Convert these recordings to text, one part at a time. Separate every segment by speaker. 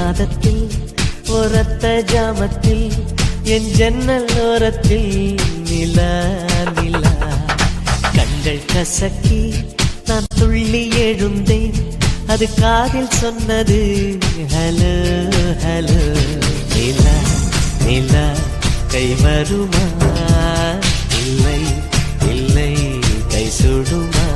Speaker 1: மாதத்தில் ஒரத்த ஜாமத்தில் என் ஜன்னல் ஓரத்தில் நிலா நிலா கண்கள் கசக்கி நான் துள்ளி எழுந்தேன் அது காதில் சொன்னது ஹலோ ஹலோ நிலா நிலா கை வருமா இல்லை இல்லை கை சுடுமா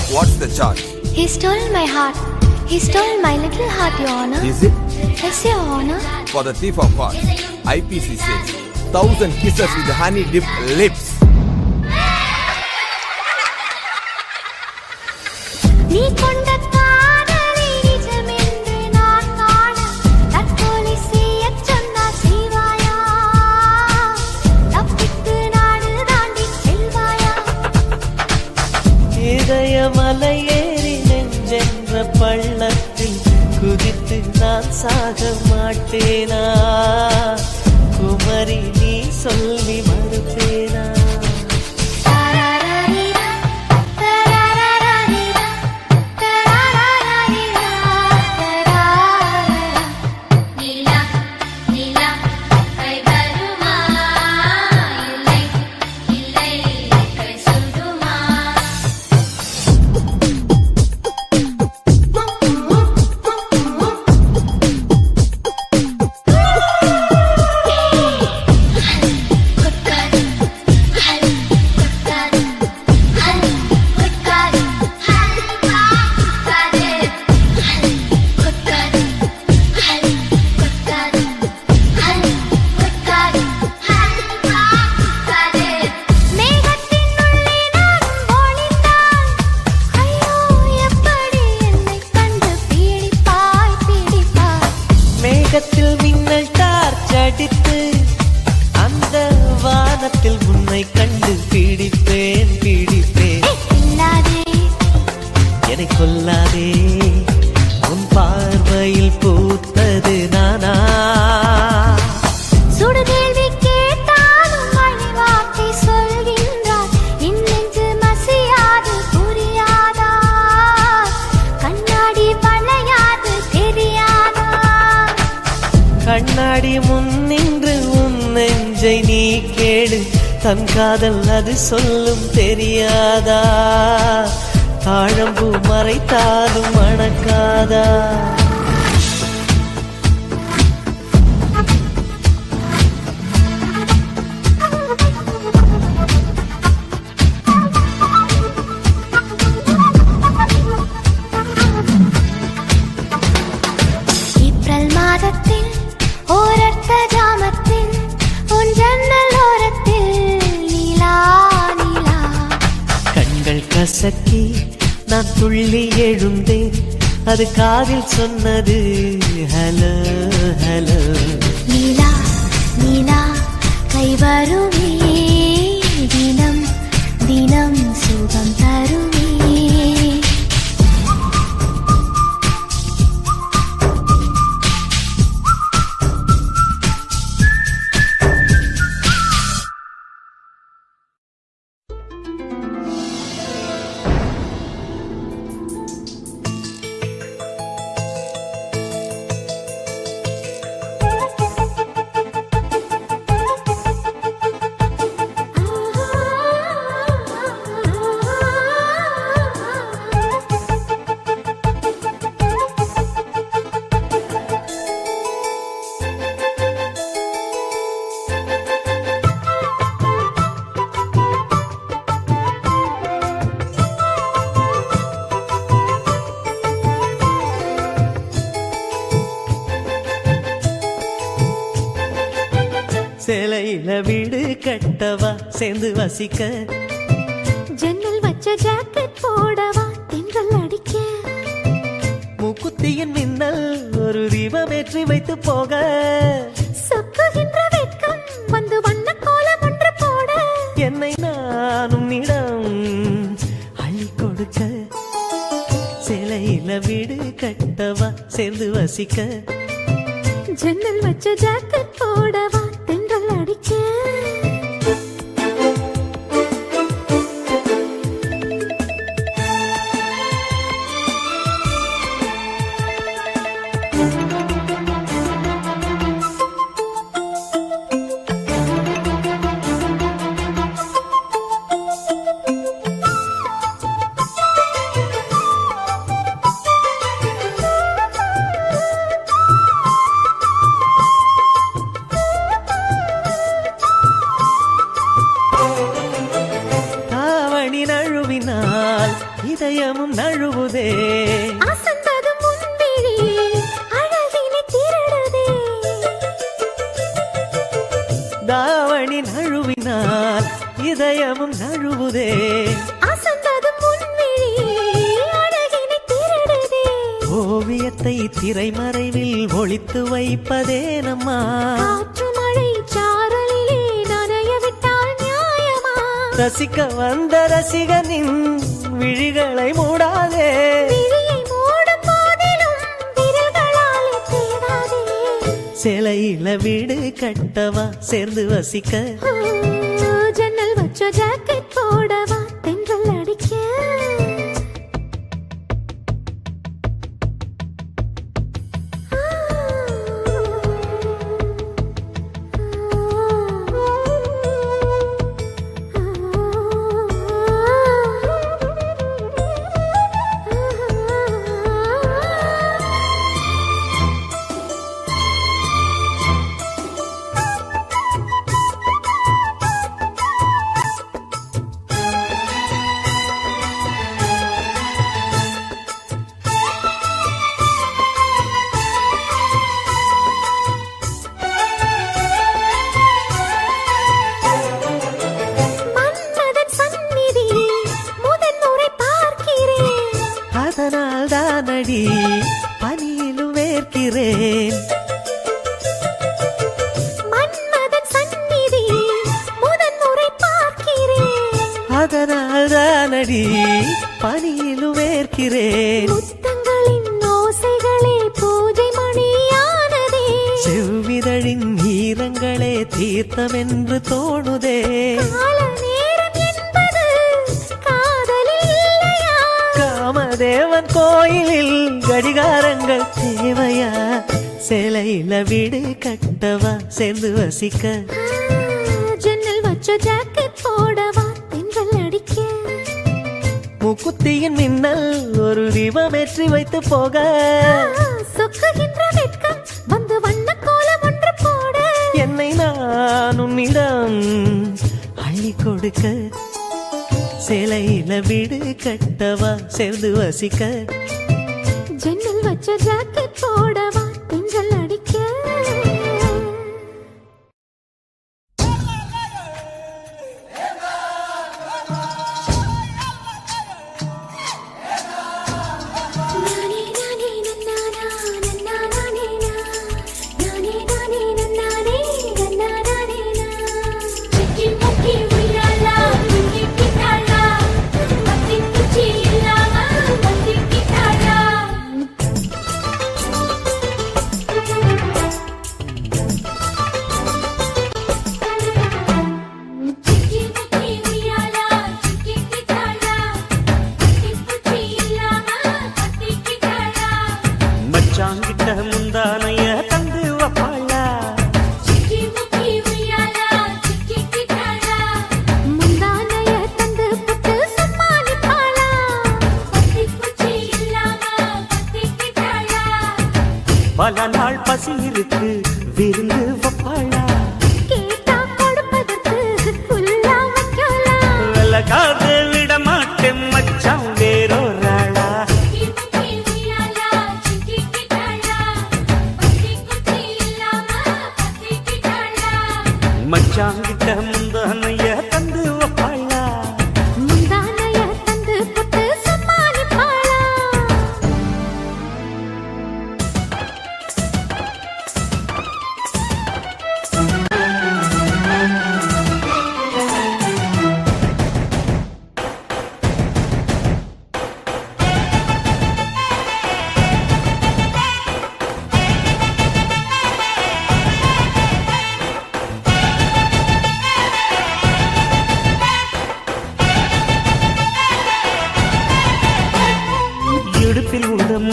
Speaker 2: What's the charge?
Speaker 3: He stole my heart. He stole my little heart, Your Honor.
Speaker 2: Is it?
Speaker 3: Yes, Your Honor.
Speaker 2: For the thief of hearts, IPC says 1,000 kisses with honey-dipped lips.
Speaker 3: நீ கொண்ட காதலை நிஜமென்று நான் காண தற்கொலை செய்யச் சொன்னார் செய்வாயா? தப்பித்து நாடு தாண்டி செல்வாயா?
Speaker 1: இதயமலையேறி நெஞ்சென்ற பள்ளத்தில் குதித்து நான் சாக மாட்டேனா? குமரி நீ சொல்லி மறுப்பேனா? மின்னல் டார்ச் அடித்து அந்த வானத்தில் உன்னை கண்டு பிடிப்பேன் பிடிப்பேன். என்னை கொல்லாதே உன் பார்வையில் பூத்தது நானா?
Speaker 3: சுடுகேள்வி கேட்டாலும் மழை வார்த்தை சொல்கின்றார். என் நெஞ்சு மசியாது புரியாதா? கண்ணாடி வளையாது தெரியாதா?
Speaker 1: கண்ணாடி முன் நின்று உன் நெஞ்சை நீ கேடு. தன் காதல் அது சொல்லும் தெரியாதா? தாழம்பூ மறைத்தாலும் மணக்காதா?
Speaker 3: ஏப்ரல் மாதத்தில் ஓரத்த ஜாமத்தில் உன் ஜன்னல் ஓரத்தில் நீலா நீலா
Speaker 1: கண்கள் கசக்கி நான் துள்ளி எழுந்தேன். அது காதில் சொன்னது ஹலோ ஹலோ.
Speaker 3: நீலா நீலா கை வருமே தினம் தினம் சுகம் தருமே.
Speaker 1: வீடு கட்டவா சேர்ந்து வசிக்க
Speaker 3: ஜன்னல் வச்ச ஜாக்கெட் போடவா தென்றல் அடிக்க
Speaker 1: மூக்குத்தியின் மின்னல் ஒரு தீபமேற்றி வைத்து போக
Speaker 3: சொக்குகின்ற வெட்கம் வந்து வண்ண கோலம் ஒன்று போட
Speaker 1: என்னை நானும் இடம் அள்ளி கொடுக்க சேலையில வீடு கட்டவா சேர்ந்து வசிக்க
Speaker 3: ஜன்னல் வச்ச ஜாக்கெட் போடவா தென்றல் அடிக்க
Speaker 1: இதயமும் நழுவுதே
Speaker 3: அசந்தது முன்விழி அழகினை திருடுதே
Speaker 1: தாவணி நழுவினால் இதயமும் நழுவுதே
Speaker 3: அசந்தது முன்விழி அழகினை திருடுதே
Speaker 1: ஓவியத்தை திரைமறைவில் ஒளித்து வைப்பதே நம்மா
Speaker 3: காற்று மழை சாரலிலே நனைய விட்டால் நியாயமா
Speaker 1: ரசிக்க வந்த ரசிகனின் விழிகளை மூடாதே
Speaker 3: விழியை மூடும் போதிலும் விரல்களாலே தேடாதே
Speaker 1: சேலையில வீடு கட்டவா சேர்ந்து வசிக்க
Speaker 3: ஜன்னல் வச்ச ஜாக்கெட் போடவா தென்றல் அடிக்க
Speaker 1: தானடி பனியிலும் வேர்க்கிறேன்
Speaker 3: மன்மதன் சந்நிதி முதன் முறை பார்க்கிறேன்
Speaker 1: அதனால் தானடி பனியிலும் வேர்க்கிறேன்
Speaker 3: முத்தங்களின் ஓசைகளே பூஜை மணியானதே
Speaker 1: செவ்விதழின் ஈரங்களே தீர்த்தமென்று தோணுதே தேவன் கோயிலில் கடிகாரங்கள் தேவையா சேலையில வீடு கட்டவா சேர்ந்து வசிக்க
Speaker 3: ஜன்னல் வச்ச ஜாக்கெட் போடவா தென்றல் அடிக்க
Speaker 1: மூக்குத்தியின் மின்னல் ஒரு தீபமேற்றி வைத்து போக
Speaker 3: சொக்குகின்ற வெட்கம் வந்து வண்ண கோலம் ஒன்று போட
Speaker 1: என்னை நான் உன்னிடம் அள்ளி கொடுக்க சேலையில வீடு கட்டவா சேர்ந்து வசிக்க
Speaker 3: ஜன்னல் வச்ச ஜாக்கெட் போடவா தென்றல் அடிக்க
Speaker 1: பல நாள் பசி இருக்கு விருந்து வப்பாளா
Speaker 3: கேட்டா கொடுப்பதற்கு புல்லா வைக்கலாம்
Speaker 1: விலகாது விட மாட்டேன் மச்சான் வேறொராளா மச்சான்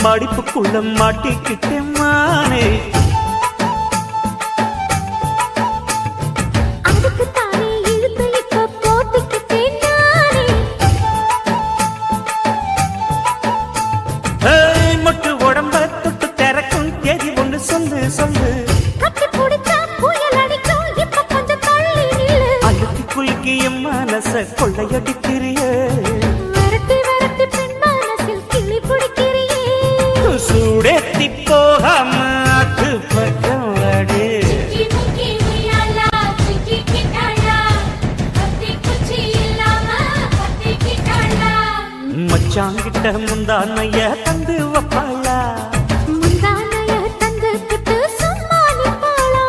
Speaker 4: மடிப்புக்குள்ள மாட்டிக்கிட்டேன் மானே.
Speaker 3: அதுக்கு தானே இழுத்து இப்ப போத்திக்கிட்டேன் நானே.
Speaker 4: மொட்டு உடம்ப தொட்டு திறக்கும் தேதி ஒன்று சொல்லு சொல்லு.
Speaker 3: கட்டி பிடிச்சா புயல் அடிக்கும் இப்ப கொஞ்சம் தள்ளி நில்லு.
Speaker 4: அழுத்தி குலுக்கி என் மனச கொள்ளையடிக்கிறிய.
Speaker 3: விரட்டி விரட்டி பெண் மனசில் கிளி பிடிக்கிறியே.
Speaker 4: சூடேத்தி போகாம அது பக்கம் அடு. மச்சாங்கிட்ட முந்தானைய தந்து வப்பாளா.
Speaker 3: முந்தானைய தந்து புட்டு சும்மா நிப்பாளா.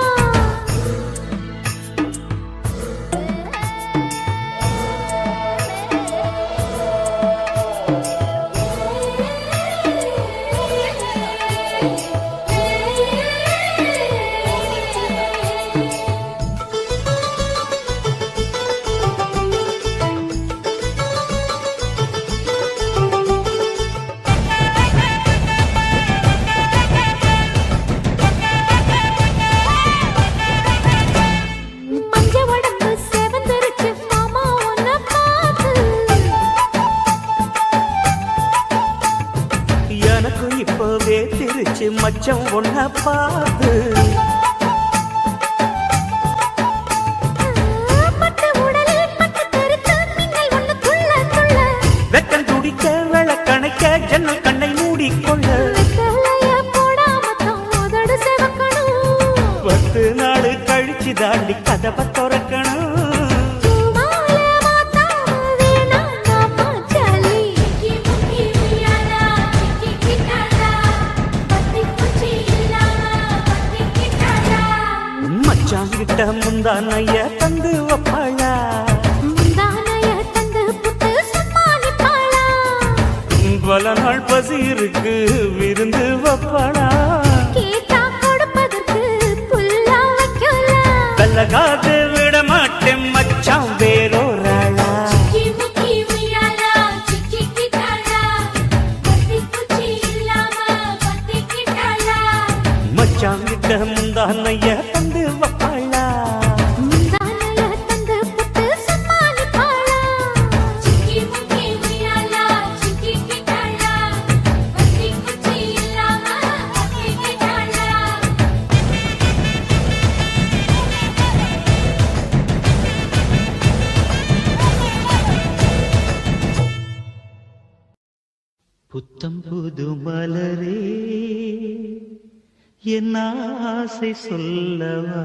Speaker 3: மஞ்ச உடம்பு செவந்திருச்சு மாமா உன்னை பார்த்து.
Speaker 4: எனக்கு இப்பவே திருச்சு மச்சம் ஒன்ன பார்த்து.
Speaker 3: பட்டு உடலில் பட்டு கருத்து மின்னல் ஒண்ணு துள்ள துள்ள.
Speaker 4: வெக்கம் துடிக்க விளக்கணைக்க ஜன்னல் கண்ணை மூடிக்கொள்ள.
Speaker 3: வெத்தலைய போடாம தான் உதடு சிவக்கணும்.
Speaker 4: 10 நாள் கழிச்சு தாண்டி கதவை திறக்கணும்.
Speaker 3: பூமால மாத்தாம வேணாம் நாம ஜாலி.
Speaker 4: மச்சாங்கிட்ட முந்தானைய தந்து வப்பாளா.
Speaker 3: முந்தானைய தந்து புட்டு சும்மா நிப்பாளா.
Speaker 4: பல நாள் பசி இருக்கு விருந்து வப்பாளா.
Speaker 3: கேட்டா கொடுப்பதற்கு புல்லா வைக்கலாம்.
Speaker 4: கல்லகாது விட மாட்டேன் மச்சான் வேறோராளா. மச்சாங்கிட்ட முந்தானைய தந்து வப்பாளா.
Speaker 3: முந்தானைய தந்து புட்டு சும்மா நிப்பாளா.
Speaker 4: புத்தம் புது மலரே என் ஆசை சொல்லவா.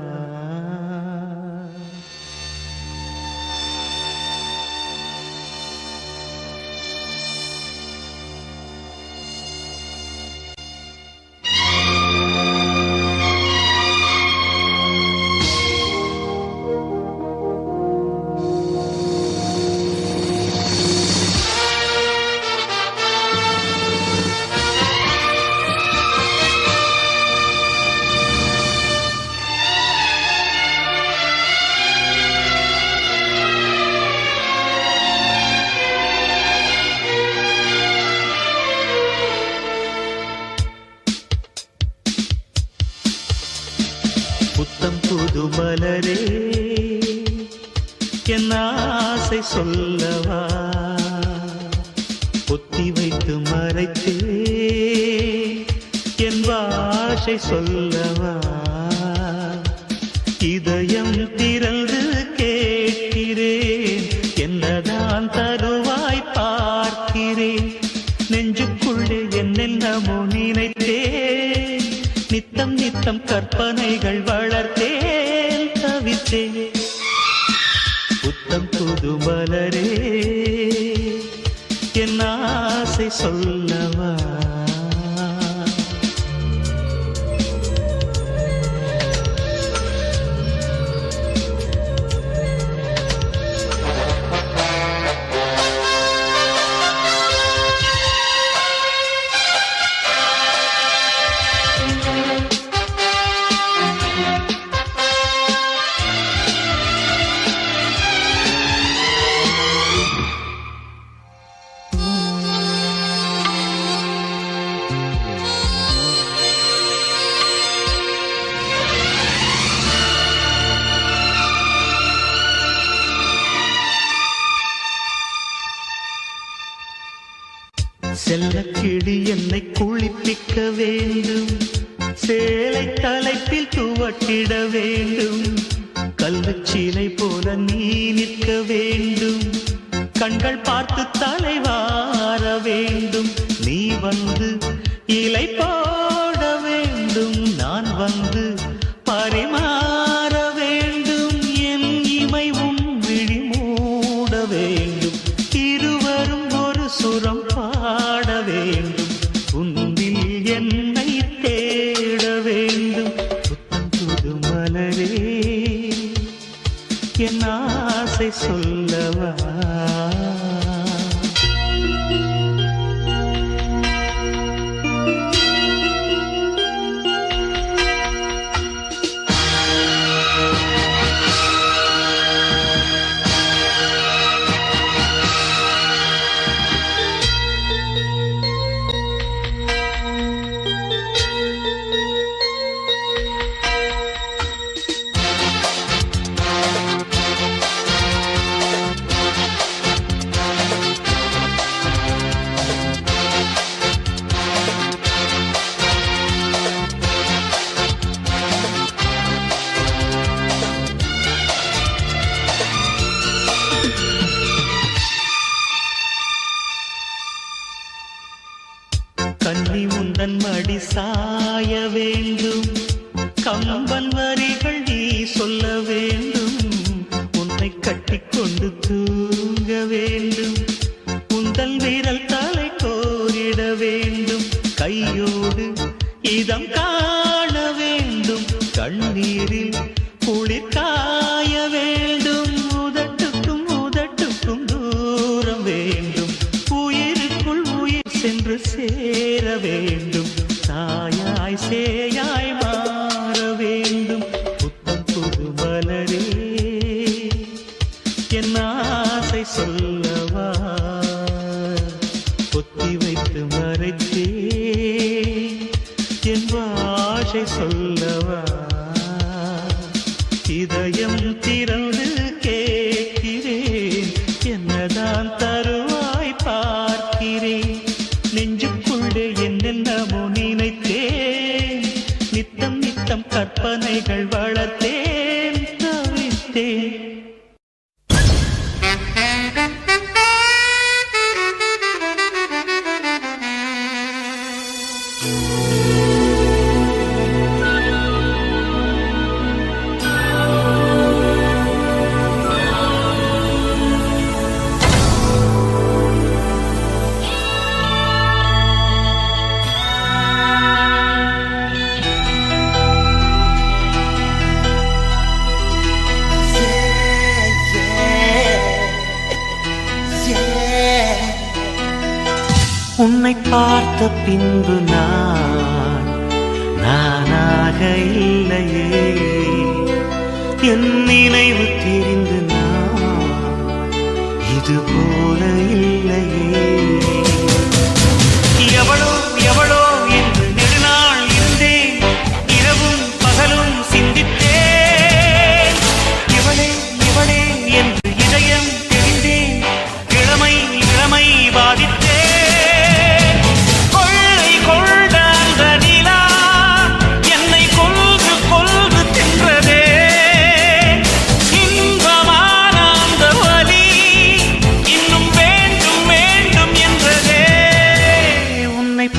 Speaker 4: புத்தம் புது மலரே என் ஆசை சொல்லவா. பொத்தி வைத்து மறைத்தே என் பாஷை சொல்லவா. இதயம் திறந்து கேட்கிறேன் என்னதான் தருவாய் பார்க்கிறேன். நெஞ்சுக்குள்ளே என்னென்னமோ நினைத்தேன். நித்தம் நித்தம் கற்பனைகள் வளர்த்தேன் தவித்தேன். புத்தம் புது மலரே என் ஆசை சொல்லவா. செல்லக்கிளி என்னை குளிப்பிக்க வேண்டும், சேலை தலைப்பில் துவட்டிட வேண்டும், கல்லுச்சிலை போல நீ நிற்க வேண்டும், கண்கள் பார்த்து தலைவார வேண்டும், நீ வந்து இலை போட வேண்டும், நான் வந்து பரிமாற வேண்டும், என் இமை உன் விழி மூட வேண்டும், இருவரும் ஒரு சுரம் பாட வேண்டும், உன்னில் என்னை தேட வேண்டும், புத்தம் புது மலரே என் ஆசை சொல்லவா. கண்ணி முந்தன் மடி சாய வேண்டும், கம்பன் வரிகள் நீ சொல்ல வேண்டும், உன்னை கட்டிக்கொண்டு தூங்க வேண்டும், உந்தல் விரல் தலை கோரிட வேண்டும், கையோடு இதம் காண வேண்டும், கண்ணீரில் குளிர் காய வேண்டும், உதட்டுக்கும் உதட்டுக்கும் தூரம் வேண்டும், உயிருக்குள் உயிர் சென்று சேர வேண்டும், தாயாய் சேயாய் மாற வேண்டும், புத்தம் புது மலரே என் ஆசை சொல்லவா. பொத்தி வைத்து மறைத்தே என் ஆசை சொல்லவா. இதயம் திறந்து கேட்கிறேன், என்னதான் தருவாய் பார்க்கிறேன், நெஞ்சுக்குள்ளே என்னென்னமோ நினைத்தேன், நித்தம் நித்தம் கற்பனைகள் வளர்த்தேன், தவித்தேன். உன்னை பார்த்த பின்பு நானாக இல்லையே, என் நினைவு தெரிந்து இது போல இல்லையே, எவளோ எவளோ என்று நெடுநாள் இருந்தேன், இரவும் பகலும் சிந்தித்தேன், இவளே இவளே என்று இதயம் தெரிந்தேன், இளமை இளமை பாதித்தேன்,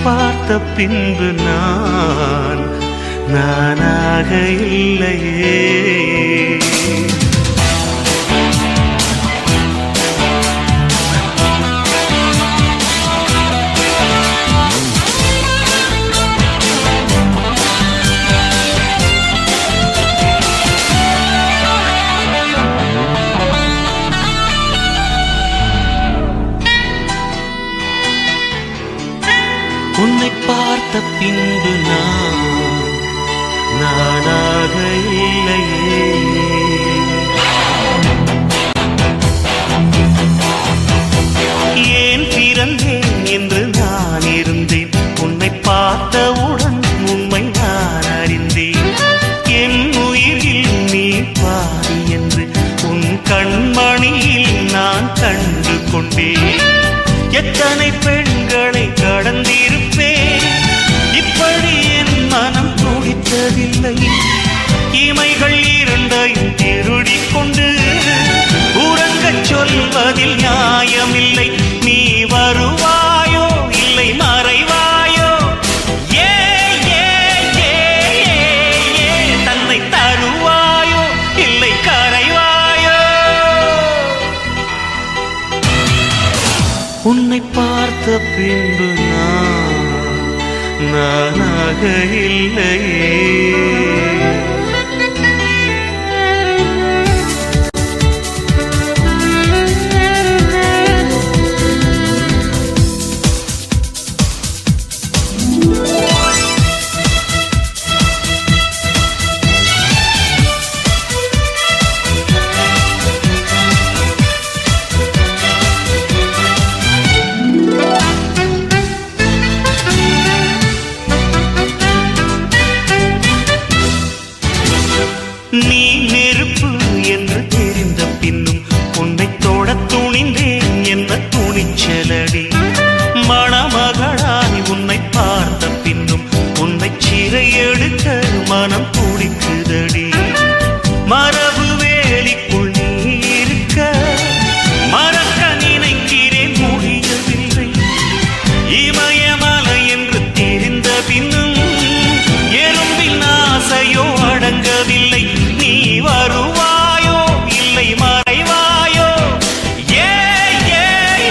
Speaker 4: பார்த்த பின்பு நானாக இல்லையே. உன்னை பார்த்த பின்பு நானாக இல்லையே. ஏன் பிறந்தேன் என்று நான் இருந்தேன், உன்னை பார்த்தவுடன் உண்மை நான் அறிந்தேன், என் உயிரில் நீ பாதி என்று உன் கண்மணியில் நான் கண்டு கொண்டேன். எத்தனை பெண்களை கடந்திருப்பேன், இப்படி என் மனம் துடித்ததில்லை. இமைகள் இரண்டையும் திருடிக் கொண்டு உறங்கச் சொல்வதில் நியாயமில்லை. நீ வருவாயோ இல்லை மறைவாயோ, ஏ ஏ ஏ ஏ தன்னை தருவாயோ இல்லை கரைவாயோ. உன்னை பார்த்த பின்பு நானாக இல்லையே. நீ நெருப்பு என்று தெரிந்த பின்னும் உன்னை தொட துணிந்தேன் என்ன துணிச்சலடி. மணமகளாய் உன்னை பார்த்த பின்னும் உன்னை சிறை எடுக்க மனம் துடிக்குதடி. மரபு வேலிக்குள் நீ இருக்க மறக்க நினைக்கிறேன், முடியவில்லை. இமயமலை என்று தெரிந்த பின்னும் எறும்பின் ஆசையோ அடங்கவில்லை. நீ வருவாயோ இல்லை மறைவாயோ, ஏ ஏ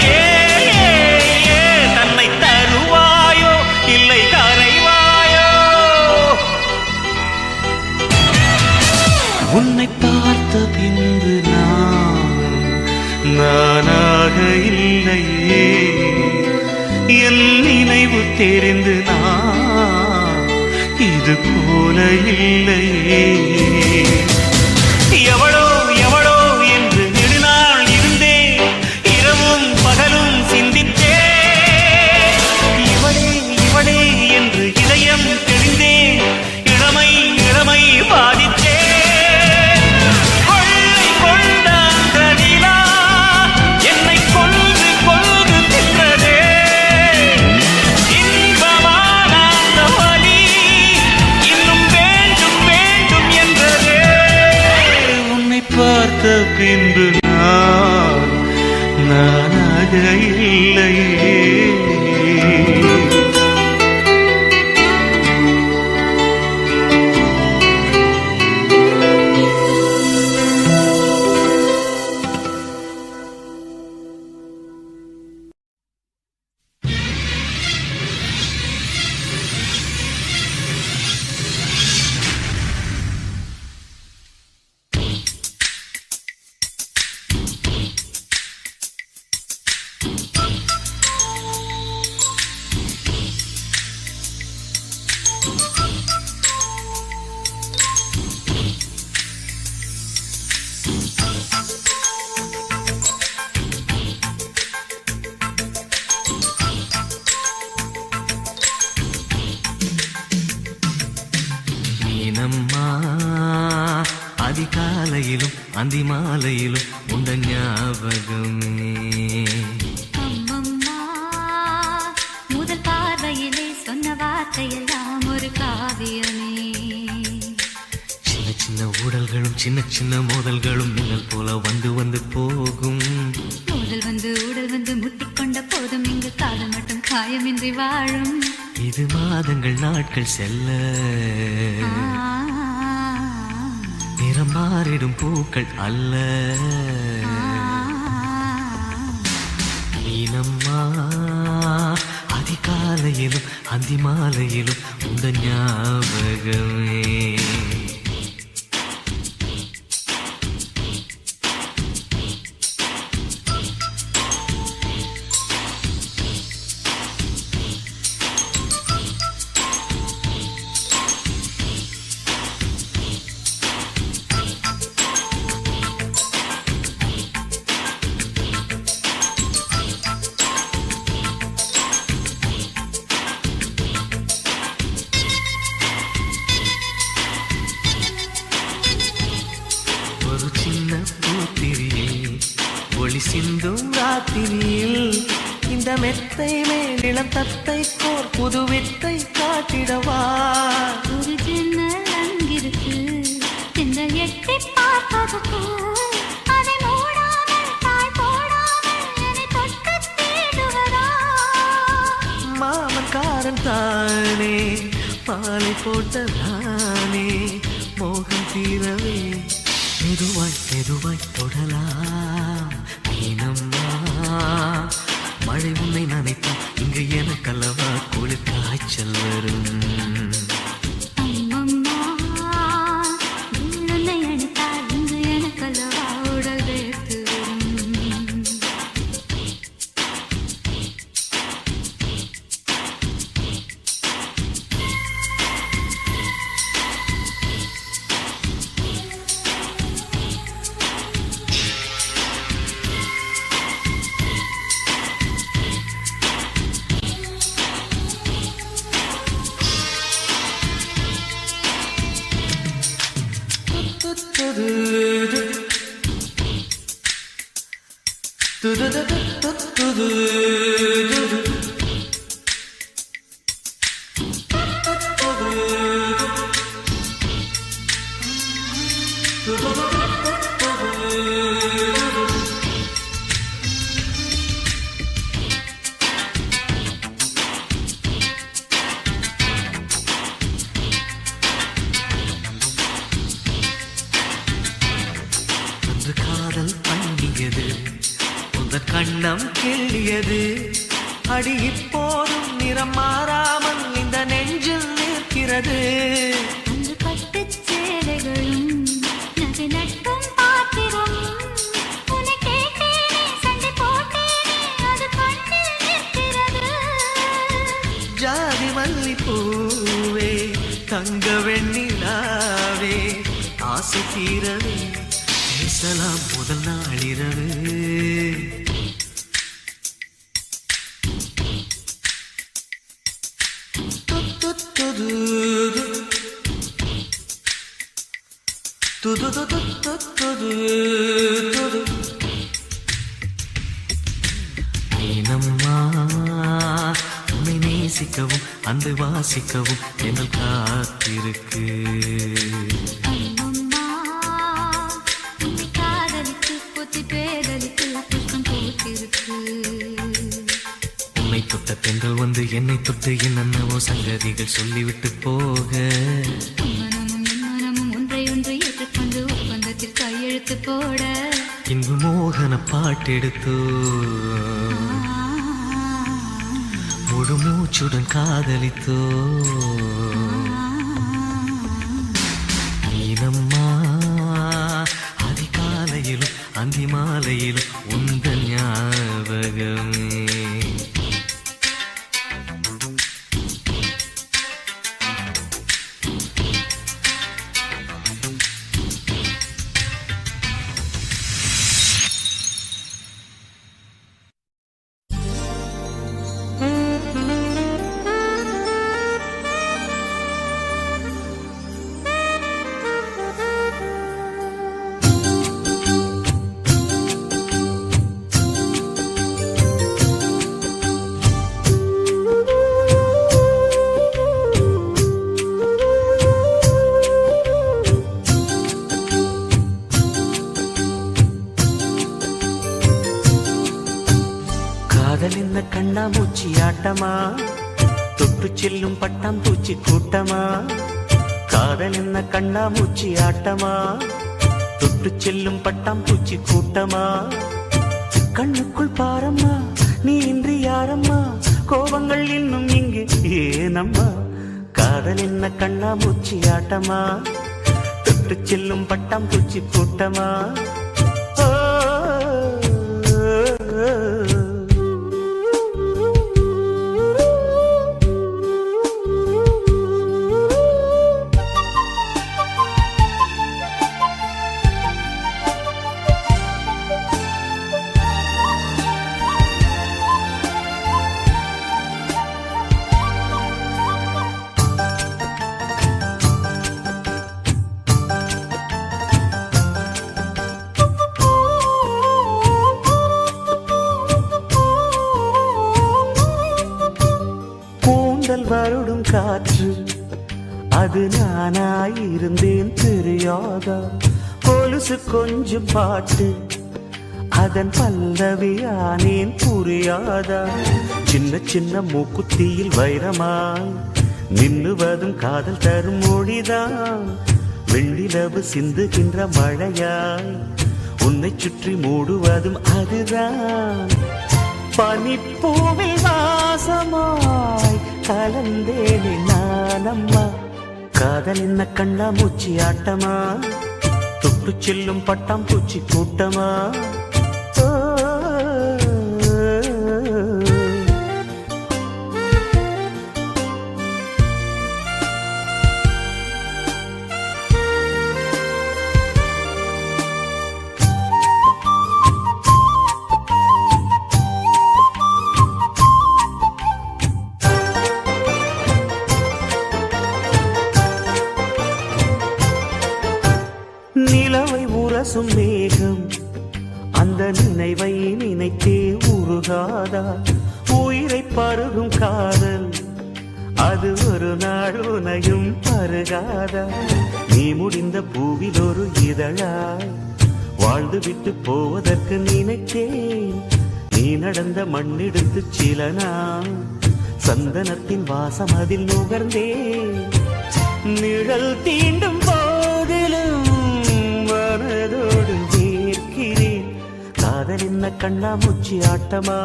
Speaker 4: ஏ ஏ தன்னை தருவாயோ இல்லை கரைவாயோ. உன்னை பார்த்த பின்பு நானாக இல்லையே. என் நினைவு தெரிந்து இது போல இல்லையே. எவளோ எவளோ என்று நெடுநாள் இருந்தேன், இரவும் பகலும் சிந்தித்தேன். இவளே இவளே என்று இதயம் தெரிந்தேன், இளமை இளமை பாதித்தேன். கொள்ளை கொண்ட அந்த நிலா என்னை கொன்று கொன்று தின்றதே. இன்பமான அந்த வலி இன்னும் வேண்டும் வேண்டும் என்றதே. உன்னை பார்த்த பின்பு நானாக இல்லையே.
Speaker 1: மீனம்மா அதிகாலையிலும் அந்தி மாலையிலும் உண்ட ஞாபகமே.
Speaker 3: அம்மம்மா முதல் பார்வையிலே சொன்ன வார்த்தையெல்லாம் ஒரு காவியமே.
Speaker 1: சின்ன சின்ன ஊடல்களும் சின்ன சின்ன மோதல்களும் மின்னல் போல வந்து வந்து போகும்.
Speaker 3: முதல் வந்து உடல் வந்து முட்டிக்கொண்ட போதும் இங்கு காதல் மட்டும் காயமின்றி வாழும்.
Speaker 1: இது மாதங்கள் நாட்கள் செல்ல நிறம் மாறிடும் பூக்கள் அல்ல. மீனம்மா அதிகாலையிலும் அந்தி மாலையிலும் உந்த ஞாபகமே. மெத்தை மேல் இளம் தத்தை கோர் புது வித்தை காட்டிடவா
Speaker 3: ஒரு ஜன்னல் அங்கிருக்கு திங்கள் எட்டி பார்ப்பதற்கு அதை மூடாமல் தாழ் போடாமல் என்னை தொட்டு தேடுவதா
Speaker 1: மாமன்காரன் தானே மாலை போட்டதானே மோகம் தீரவே மெதுவாய் மெதுவாய் தொடலாம் நீனம்மா மழை உன்னை நினைத்தான் இங்கு எனக்கல்லவா குளிர் காய்ச்சல் வரும்
Speaker 3: அம்மம்மா உன்னை அணைத்தால் இங்கு எனக்கல்லவா உடல் வேர்த்து வரும்
Speaker 1: அன்று காதல் பண்ணியது உங்கள் கண்ணம் கிள்ளியது அடி இப்போதும் நிறம் மாறாமல் இந்த நெஞ்சில் நிற்கிறது
Speaker 3: அன்று பட்டுச் சேலைகளும் நகை நட்டும் பாத்திரம் உன்னை கேட்டேனே சண்டை போட்டேனே அது கண்ணில் நிற்கிறது
Speaker 1: ஜாதி மல்லி பூவே தங்க வெண்ணிலாவே ஆசை தீரவே பேசலாம் முதல் நாளிரவு நீனம்மா உன்னை நேசிக்கவும் அந்த வாசிக்கவும் என்னல் காத்திருக்கு
Speaker 3: அம்மம்மா உன்னை காதலித்து பொத்தி பேதலித்து புஷ்பம் பூத்திருக்கு
Speaker 1: உன்னை தொட்ட பெண்கள் வந்து என்னை தொட்டு என்னென்னவோ சங்கதிகள் சொல்லிவிட்டு போக
Speaker 3: மனமும் என் மனமும் ஒன்றை ஒன்று ஏற்றுக்கொண்டு ஒப்பந்தத்தில் கையெழுத்து போட
Speaker 1: இன்பு மோகன பாட்டெடுத்தோ முழு மூச்சுடன் காதலித்தோ நீனம்மா அதிகாலையிலும் அந்தி மாலையிலும் உந்தன் ஞாபகமே காதலின்ன கண்ணாமூச்சி ஆட்டமா தொட்டு செல்லும் பட்டாம்பூச்சி கூட்டமா காதலின்ன கண்ணாமூச்சி ஆட்டமா தொட்டு செல்லும் பட்டாம்பூச்சி கூட்டமா கண்ணுக்குள் பாரம்மா நீ இன்றி யாரம்மா கோபங்கள் இன்னும் இங்கு ஏனம்மா காதலின்ன கண்ணாமூச்சி ஆட்டமா தொட்டு செல்லும் பட்டாம்பூச்சி கூட்டமா
Speaker 4: வருடும் காற்று அது நானாயிருந்தேன் தெரியாதா கொலுசு கொஞ்சம் பாட்டு அதன் பல்லவியானேன் புரியாதா சின்ன சின்ன மூக்குத்தியில் வைரமாய் நின்னுவதும் காதல் தரும் மொழிதான் வெள்ளிலவு சிந்துகின்ற மழையாய் உன்னை சுற்றி மூடுவதும் அதுதான் பனிப்பூவில் வாசமாய் கலந்தேனே நானம்மா காதல் என்ன கண்ணா மூச்சி ஆட்டமா தொட்டு செல்லும் பட்டாம் பூச்சி கூட்டமா நிலவை உரசும் மேகம் அந்த நினைவை நினைத்தே உருகாதா உயிரை பருகும் காதல் அது ஒரு நாள் உனையும் பருகாதா நீ முடிந்த பூவில் ஒரு இதழாய் வாழ்ந்து விட்டு போவதற்கு நினைத்தேன் நீ நடந்த மண்ணெடுத்து சில நாள் சந்தனத்தின் வாசம் அதில் நுகர்ந்தேன் நிழல் தீண்டும் போதிலும் மனதோடு வேர்க்கிறேன் காதல் என்ன கண்ணா மூச்சி ஆட்டமா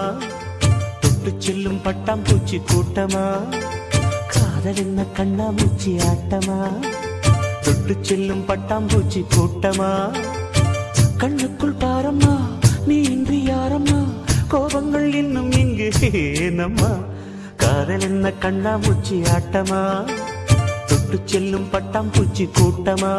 Speaker 4: தொட்டு செல்லும் பட்டாம் பூச்சி கூட்டமா காதல் என்ன கண்ணா மூச்சி ஆட்டமா தொட்டு செல்லும் பட்டாம் பூச்சி கூட்டமா கண்ணுக்குள் பாரம்மா நீ இன்றி யாரம்மா கோபங்கள் இன்னும் இங்கு ஏனம்மா காதல் என்ன கண்ணா மூச்சி ஆட்டமா தொட்டு செல்லும் பட்டாம் பூச்சி கூட்டமா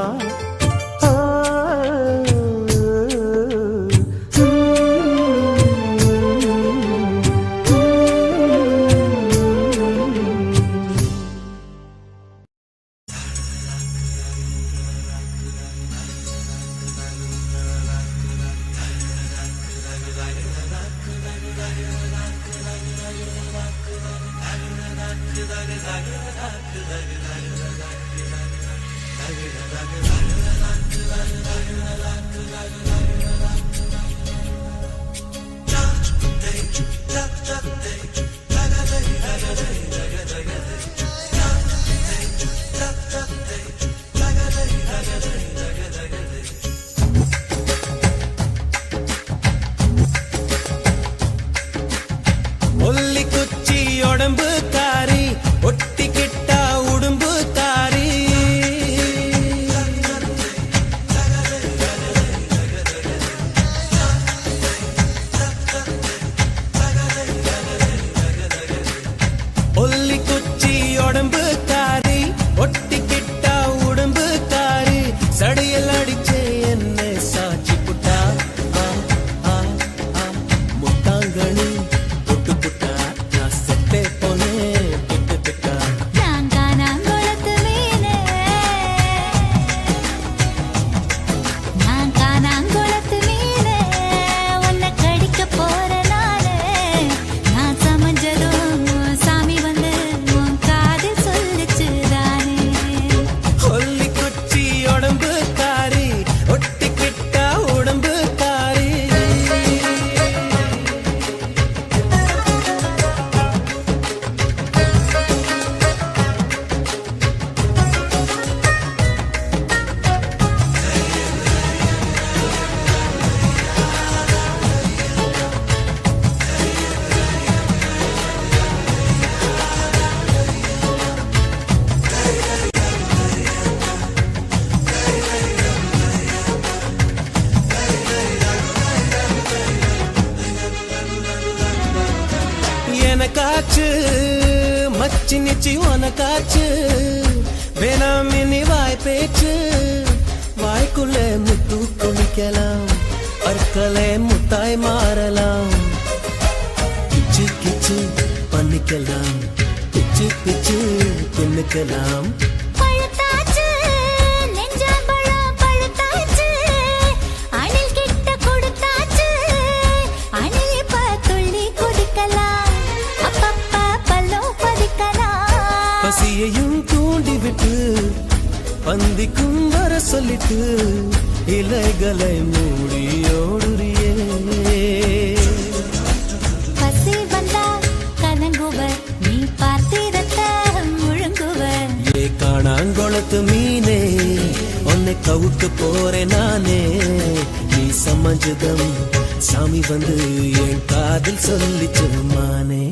Speaker 1: எனக்காச்சு மச்சி நிச்சி உனக்காச்சு வேணாம் இனி வாய் பேச்சு வாய்க்குள்ள முத்து குளிக்கலாம் பற்களே முத்தாய் மாறலாம் கிச்சு கிச்சு பண்ணிக்கலாம் பிச்சு பிச்சு தின்னுக்கலாம்
Speaker 3: அணில் இப்ப துள்ளி குதிக்கலாம் அப்பப்பா பல்லோ பதிக்கலாம்
Speaker 1: தீயையும் தூண்டிவிட்டு பந்திக்கும் வர சொல்லிட்டு இலைகளை மூடி ஓடுறியே.
Speaker 3: பசி வந்தா கலங்குவர், நீ பார்த்திரத்த முழுங்குவர்.
Speaker 1: ஏ காணாங்கொளத்து மீனே, உன்னை கவுக்க போறேன் நானே. நீ சமஞ்சதம் சாமி வந்து என் காதில் சொல்லிச்சு மானே.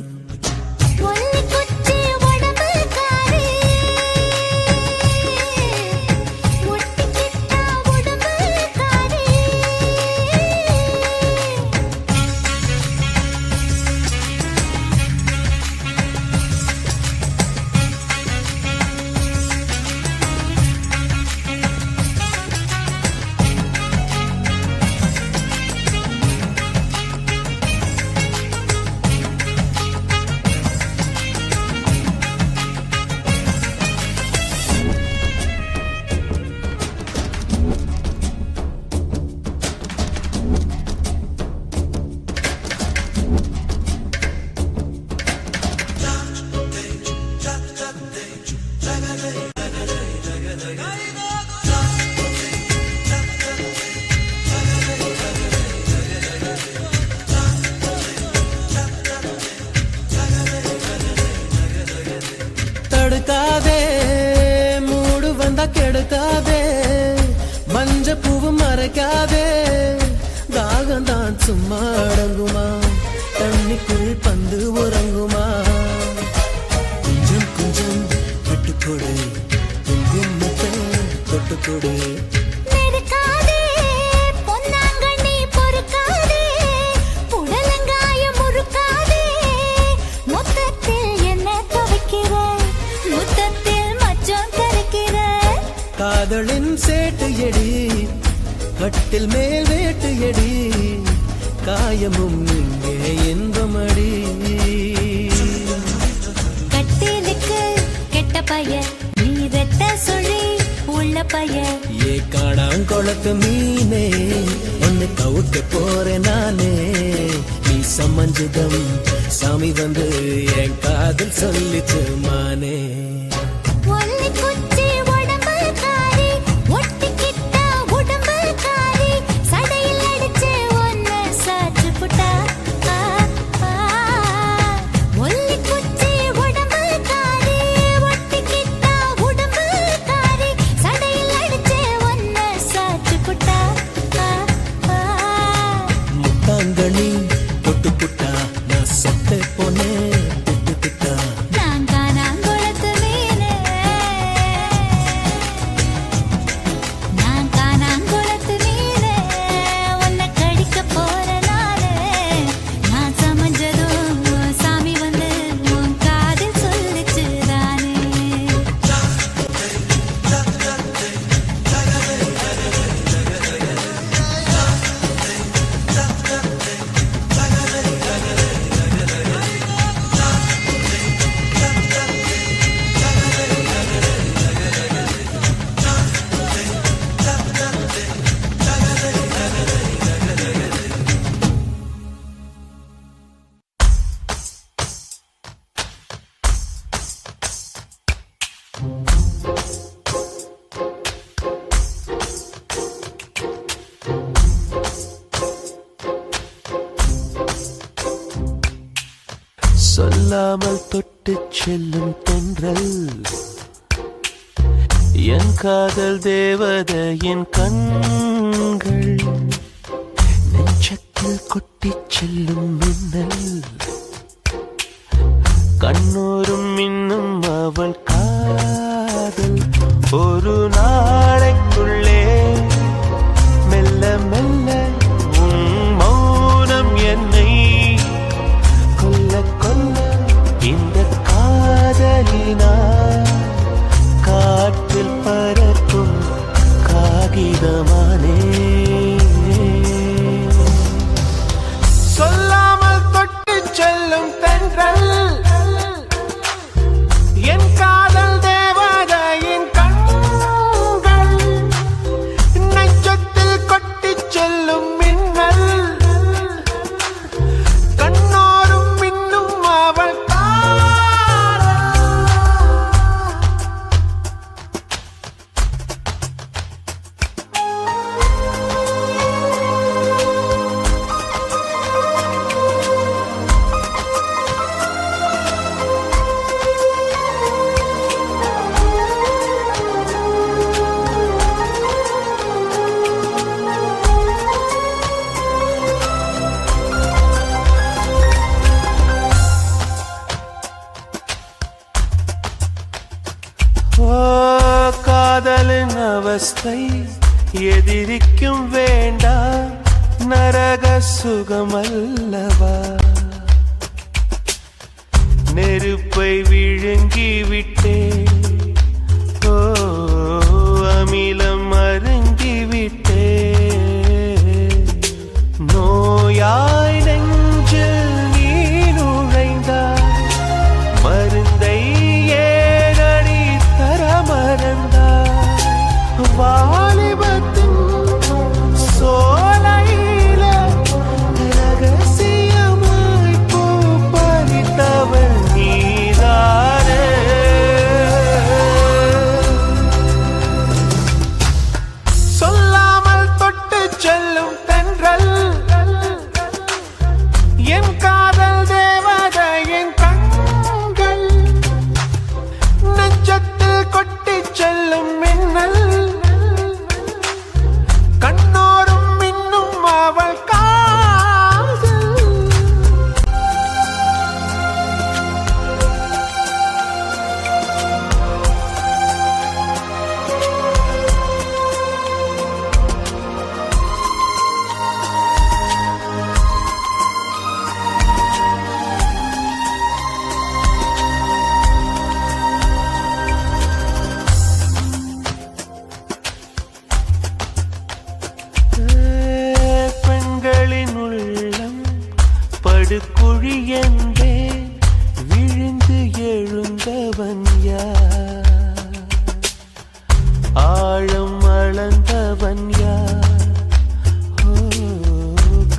Speaker 1: தடுக்காதே மூடு வந்தா கெடுக்காதே, மஞ்ச பூவு மறைக்காதே. தாகந்தான் சும்மா அடங்குமா, தண்ணிக்குள் பந்து உறங்குமா. கொஞ்சம் கொஞ்சம் விட்டுக்கொடு, குங்குமத்தை தொட்டுக்கொடு. காதலின் சேட்டு எடி, கட்டில் மேல் வேட்டு எடி. காயமும் இங்கே இன்பமடி.
Speaker 3: கட்டிலுக்கு கெட்ட பைய, நீ ரெட்ட சொல்லி உள்ள பைய.
Speaker 1: ஏ காணாங்கொளத்து மீனே, உன்னை கவுக்க போறேன் நானே. நீ சமஞ்சதம் சாமி வந்து என் காதில் சொல்லிச்சு மானே. முத்தாங்கனி தொட்டு புட்டா, நான் சட்டை போனே திட்டு திட்டா.
Speaker 3: நான் காணாங்கொளத்து மீனே, நான் காணாங்கொளத்து மீனே. உன்னை கடிக்க போற நாளே, நான் சமஞ்சதும் சாமி வந்து உன் காதில் சொல்லிச்சு தானே.
Speaker 1: சொல்லாமல் தொட்டு செல்லும் தென்றல், என் காதல் தேவதையின் கண்கள். நெஞ்சத்தில் கொட்டி செல்லும் மின்னல், கண்ணோரும் இன்னும் அவள் காதல். ஒரு நாளைக்குள்ளே மெல்ல மெல்ல உன் மௌனம் என்னை கொல்ல கொல்ல. இந்த காதலினால் காற்றில் பறக்கும் காகிதமானே. சொல்லாமல் தொட்டு செல்லும் தென்றல், என் காதல் தேவதையின் கண்கள்.
Speaker 5: ஓ காதலின் அவஸ்தை எதிரிக்கும் வேண்டாம் நரக சுகமல்லவா நெருப்பை விழுங்கி விட்டேன் ஓ அமிலம் அருங்கி விட்டேன் நோயாய் நெஞ்சில் நீ நுழைந்தாய் மருந்தை ஏனடி தர மறந்தாய் வாலிபத்தின் சோலையில ரகசியமாய் பூ பறித்தவள் நீதானே சொல்லாமல் தொட்டு செல்லும் தென்றல் என் காதல் தேவதையின் கண்கள் நெஞ்சத்தில் கொட்டி செல்லும் மின்னல் கண்ணோரும் இன்னும் அவள் காதல் பெண்களின் உள்ளம் படுகுழி என்றே விழுந்து எழுந்தவன் யார் ஆழம் அளந்தவன் யார் ஓ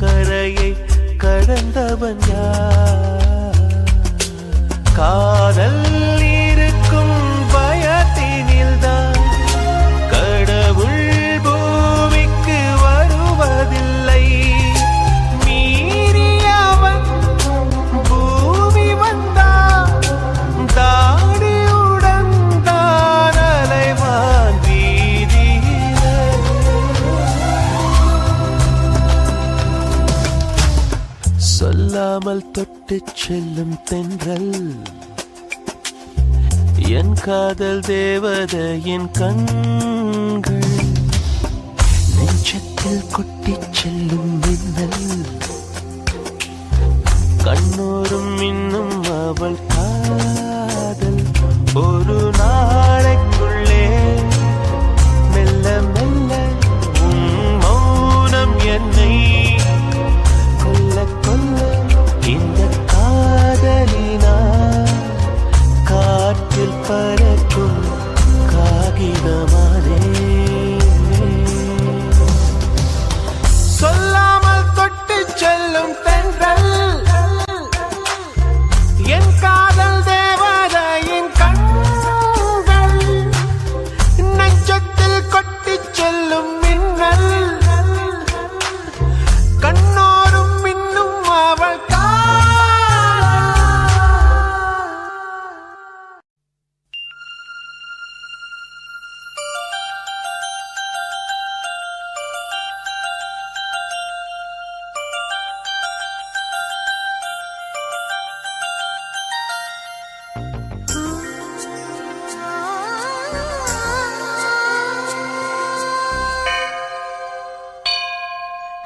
Speaker 5: கரையை கடந்தவன் யார் காதல் இருக்கும் பயத்தினில்தான் கடவுள் பூமிக்கு வருவதில்லை மீறியவன் பூமி வந்தான் தாடியுடன் தான் அலைவான் வீதியிலே சொல்லாமல் தொட்டு செல்லும் தென்றல் என் காதல் தேவதையின் கண்கள் நெஞ்சத்தில் கொட்டிச் செல்லும் மின்னல் கண்ணோரும் இன்னும் அவள் காதல் ஒரு நாளைக்குள்ளே மெல்ல மெல்ல உன் மௌனம் என்னை கொல்ல கொல்ல இந்த காதலினா காற்றில் பறக்கும் காகிதமானே சொல்லாமல் தொட்டு செல்லும் தென்றல் என் காதல் தேவதையின் கண்கள் நெஞ்சத்தில் கொட்டிச் செல்லும் மின்னல் கண்ணோரும் இன்னும் அவள்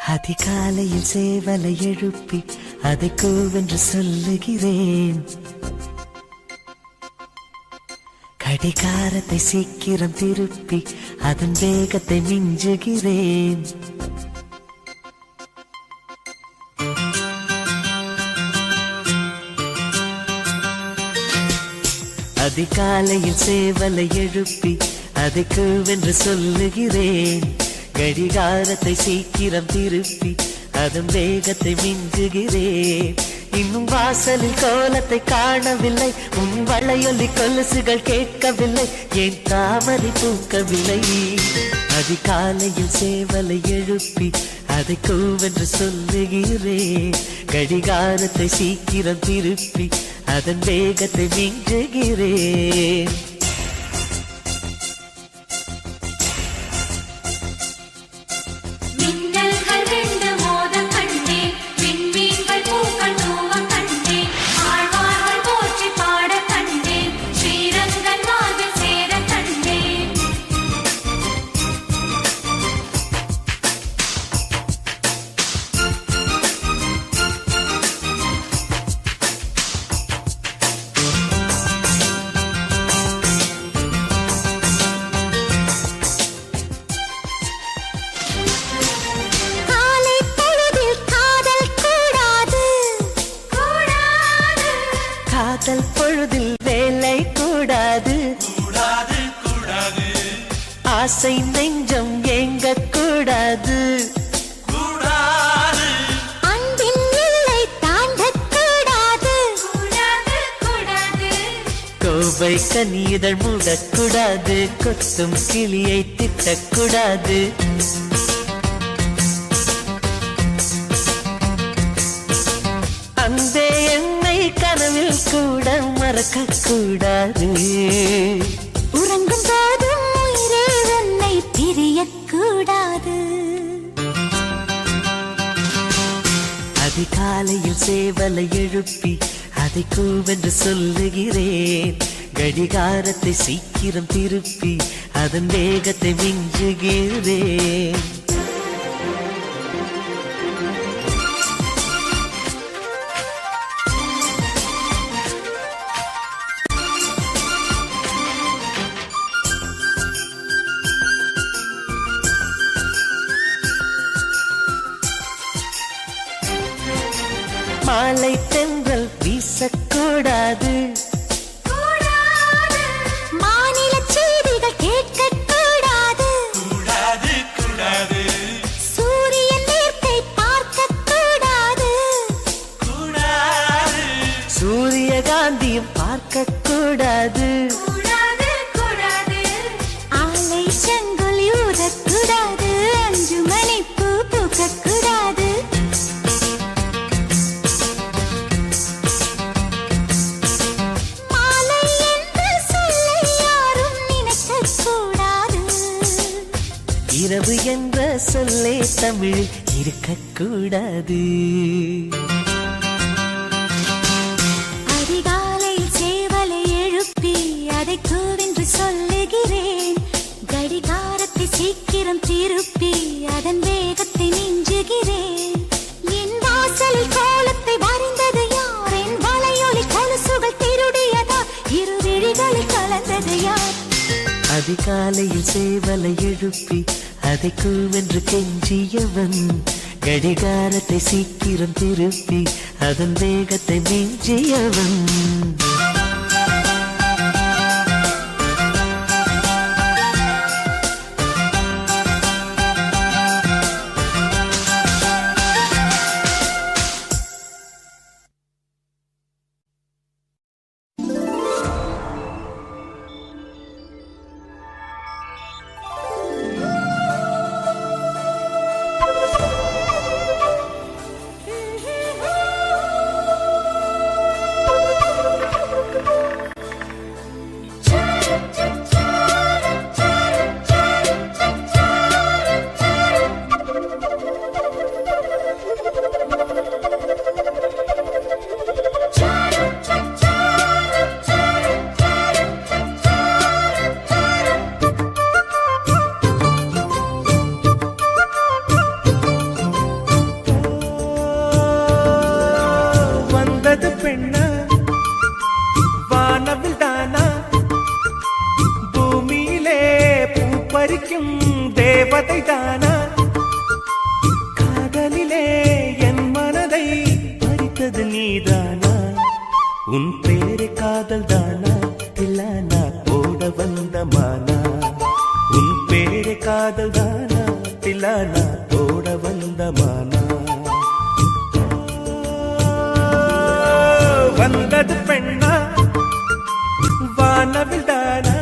Speaker 1: அதிகாலையில் சேவலை எழுப்பி அதை கூவென்று சொல்லுகிறேன் கடிகாரத்தை சீக்கிரம் திருப்பி அதன் வேகத்தை மிஞ்சுகிறேன் அதிகாலையில் சேவலை எழுப்பி அதை கூவென்று சொல்லுகிறேன் கடிகாரத்தை சீக்கிரம் திருப்பி அதன் வேகத்தை மிஞ்சுகிறேன் இன்னும் வாசலில் கோலத்தை காணவில்லை உன் வளையொலி கொலுசுகள் கேட்கவில்லை என் தாமரை பூக்கவில்லை அதிகாலையில் சேவலை எழுப்பி அதை கூவென்று சொல்லுகிறேன் கடிகாரத்தை சீக்கிரம் திருப்பி அதன் வேகத்தை மிஞ்சுகிறேன்
Speaker 3: ஆழ்வார்கள் போற்றி பாட கண்டேன் ஸ்ரீரங்கன் வாழ்வில் சேர
Speaker 1: பொழுதில் வேலை கூடாது, ஆசை நெஞ்சம் ஏங்க கூடாது,
Speaker 3: அன்பின் எல்லை தாண்டக் கூடாது,
Speaker 1: கோவை கனியுதழ் மூடக்கூடாது, கொத்தும் கிளியை திட்டக்கூடாது. அந்த என்னை கனவில் கூட மறக்க கூடாது,
Speaker 3: உறங்கும் போதும் உயிரே உன்னை பிரியக்கூடாது.
Speaker 1: அதிகாலையில் சேவலை எழுப்பி அதை கூவென்று சொல்லுகிறேன், கடிகாரத்தை சீக்கிரம் திருப்பி அதன் வேகத்தை மிஞ்சுகிறேன். மாலை தென்றல் வீசக்கூடாது,
Speaker 3: மாநில செய்திகள் கேட்கக்கூடாது, சூரியன் நேர்த்தை பார்க்கக்கூடாது,
Speaker 1: சூரியகாந்தியும் பார்க்கக்கூடாது,
Speaker 3: ஆலை செங்கொலி ஊதக்கூடாது, 5 மணி பூ பூக்கக்கூடாது. மாலை என்ற சொல்லை யாரும் நினைக்கக்கூடாது,
Speaker 1: இரவு என்ற சொல்லே தமிழ் இருக்கக்கூடாது.
Speaker 3: அதிகாலையில் சேவலை எழுப்பி அதை கூவென்று சொல்லுகிறேன், கடிகாரத்தை சீக்கிரம் திருப்பி அதன் வேகத்தை மிஞ்சுகிறேன். என் வாசலில் கோலத்தை வரைந்தது யார், என் வலையொலி கொலுசுகள் திருடியதா, இரு விழிகளில் கலந்தது யார்.
Speaker 1: அதிகாலையில் சேவலை எழுப்பி அதை கூவென்று கெஞ்சியவன், கடிகாரத்தை சீக்கிரம் திருப்பி அதன் வேகத்தை மிஞ்சியவன்.
Speaker 4: வந்தது பெண்ணா வானவில் தானா, பூமியிலே பூ பறிக்கும் தேவதை தானா, காதலிலே என் மனதை பறித்தது நீதானா, உன் பேரு காதல் தானா, தில்லானா போட வந்த மானா, உன் பேரு காதல் தானா, தில்லானா போட வந்த மானா. வந்தது பெண்ணா வானவில் தானா,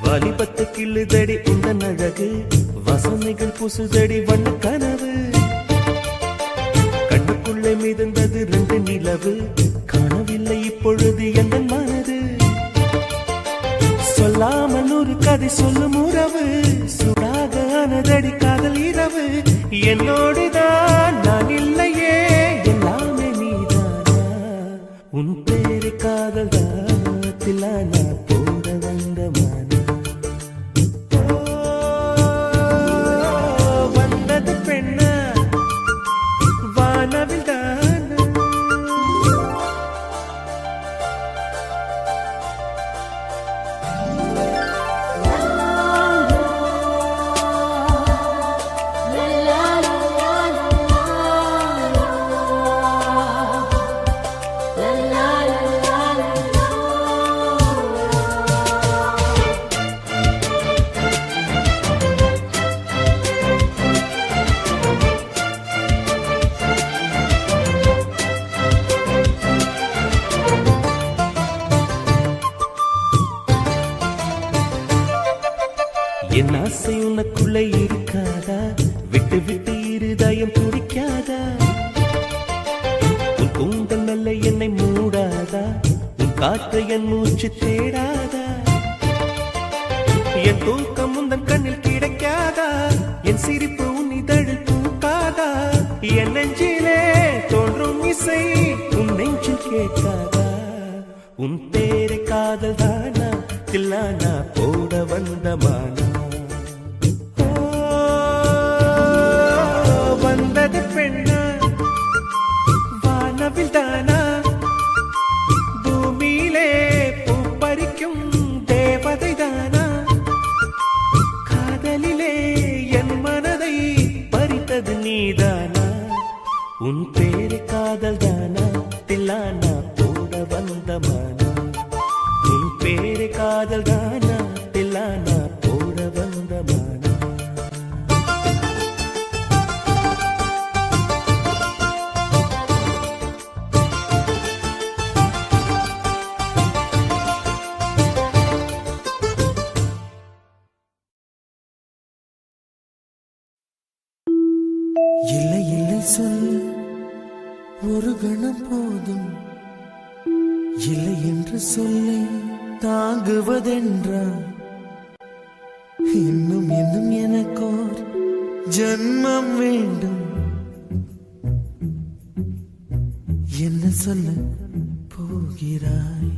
Speaker 4: வாலிபத்து கிள்ளுதடி இந்த அழகு, வசனைகள் புசுதடி வண்ண கனவு, கண்ணுக்குள்ளே மிதந்தது 2 நிலவு, காணவில்லை இப்பொழுது எந்த மனது. சொல்லாமல் ஒரு கதை சொல்லும் உறவு சுடாக அனதடி காதல் இரவு என்னோடுதான் நான் இல்லையே எல்லாமே நீதானா உன் பேரு காதல் தாத்திலானா போட வந்த மானா வந்தது பெண்ணா வானவில் தானா என் ஆசை உனக்குள்ள இருக்காதா விட்டு விட்டு இருதயம் துடிக்காதா உன் கூந்தல் நல்ல என்னை மூடாதா உன் காற்று என் மூச்சு தேடாதா என் தூக்கம் உந்தன் கண்ணில் கிடைக்காதா என் சிரிப்பு உன் இதழில் பூக்காதா என் நெஞ்சிலே தோன்றும் இசை உன் நெஞ்சில் கேட்காதா உன் பேரை காதல் தானா தில்லானா போட வந்த மானா வந்தது பெண்ணா வானவில் தானா பூமியிலே பூ பறிக்கும் தேவதை தானா காதலிலே என் மனதை பறித்தது நீதானா உன் பேரு காதல் தானா தில்லானா போட வந்த மானா உன் பேரு காதல் தானா தில்லானா போட வந்த மானா
Speaker 6: இல்லை இல்லை சொல் ஒரு கணம் போதும் இல்லை என்று சொல்லை தாங்குவதென்றா இன்னும் இன்னும் எனக்கோர் ஜன்மம் வேண்டும் என்ன சொல்ல போகிறாய்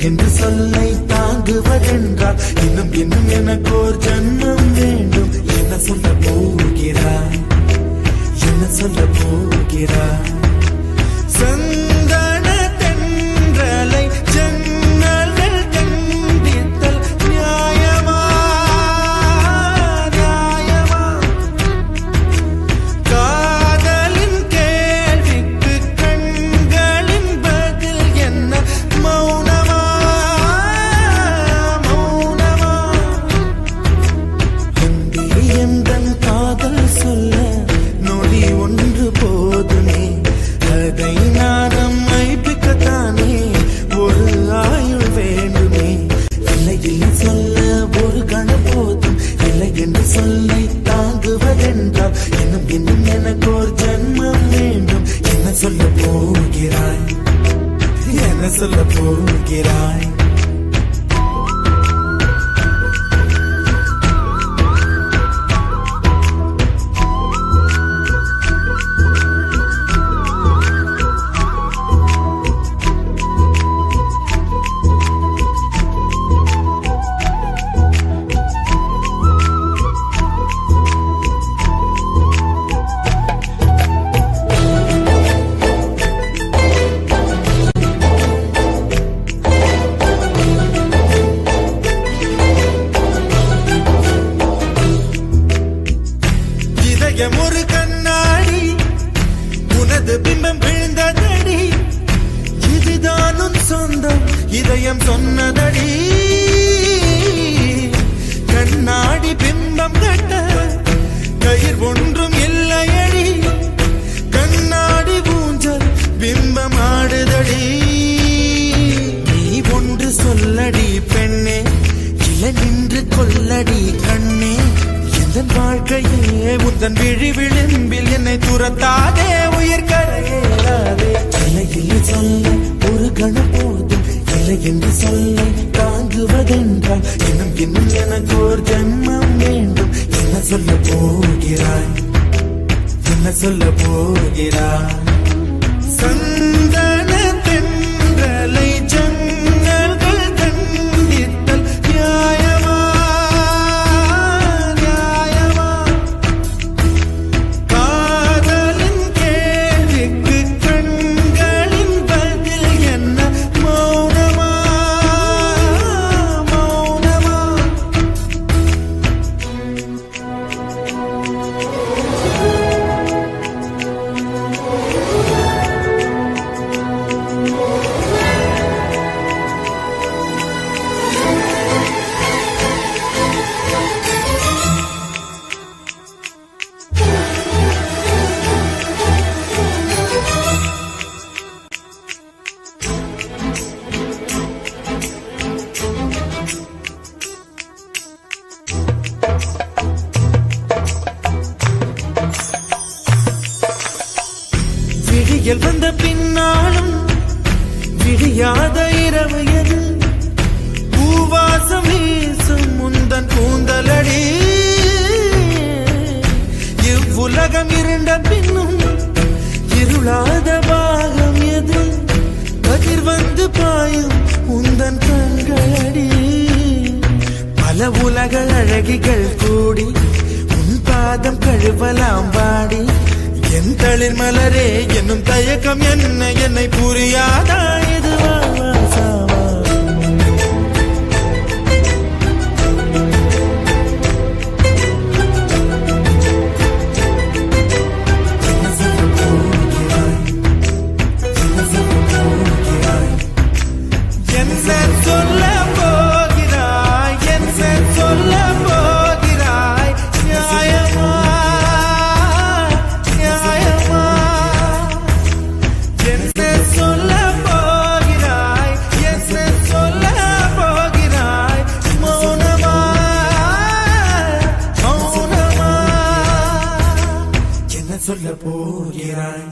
Speaker 6: என்று சொல்லை தாங்குவதென்றால் இன்னும் இன்னும் எனக்கோர் ஜன்மம் வேண்டும் என்ன சொல்ல போகிறாய் என்ன சொல்ல போகிறாய் சந்தன தென்றலை ஜன்னல்கள் தண்டித்தல் நியாயமா நியாயமா காதலின் கேள்விக்கு கண்களின் பதில் என்ன மௌனமா மௌனமா அன்பே எந்தன் காதல் சொல்ல நொடி ஒன்று போதுமே அதை நானும் மைப்பிக்கத்தானே ஒரு ஆயுள் வேண்டுமே இல்லை இல்லை சொல்ல ஒரு கணம் போதும் இல்லை என்று சொல்லை தாங்குவதென்றால் இன்னும் இன்னும் எனக்கு ஒரு ஜன்மம் வேண்டும் என்ன சொல்ல போகிறாய் என்ன சொல்ல போகிறாய் இதயம் சொன்னதடி கண்ணாடி பிம்பம் கட்ட கயிர் ஒன்றும் இல்லையடி கண்ணாடி ஊஞ்சல் பிம்பம் ஆடுதடி நீ ஒன்று சொல்லடி பெண்ணே இல நின்று கொல்லடி கண்ணே எந்த வாழ்க்கையே உந்தன் விழி விளிம்பில் என்னை துரத்தாதே உயிர் கரையேறாதே இலையில் சொல்ல ஒரு கணம் போதும் இல்லை என்று சொல்ல தாங்குவதென்றால் இன்னும் இன்னும் எனக்கு ஒரு ஜன்மம் வேண்டும் என்ன சொல்ல போகிறாய் என்ன சொல்ல போகிறாய் சந்தன தென்றலை ஜன்னல்கள் கண்டித்தல் நியாயமா நியாயமா காதலின் கேள்விக்கு கண்களின் பதில் என்ன மௌனமா மௌனமா விடியல் வந்த பின்னாலும் விடியாத இரவு எது பூவாசம் வீசும் முந்தன் கூந்தலடி இவ்வுலகம் இருண்ட பின்னும் இருளாத பாகம் எது கதிர் வந்து பாயும் உந்தன் கண்களடி பல உலக அழகிகள் கூடி உன் பாதம் கழுவலாம் பாடி என் தளிர் மலரே என்னும் தயக்கம் என்ன என்னை புரியாதா இதுவா சாவா சொல்ல போகிறாய் என் சொல்ல போகிறாய் நியாயமா நியாயமா என் சொல்ல போகிறாய் என் சொல்ல போகிறாய் மௌனமா மௌனமா என்ன சொல்ல போகிறாய்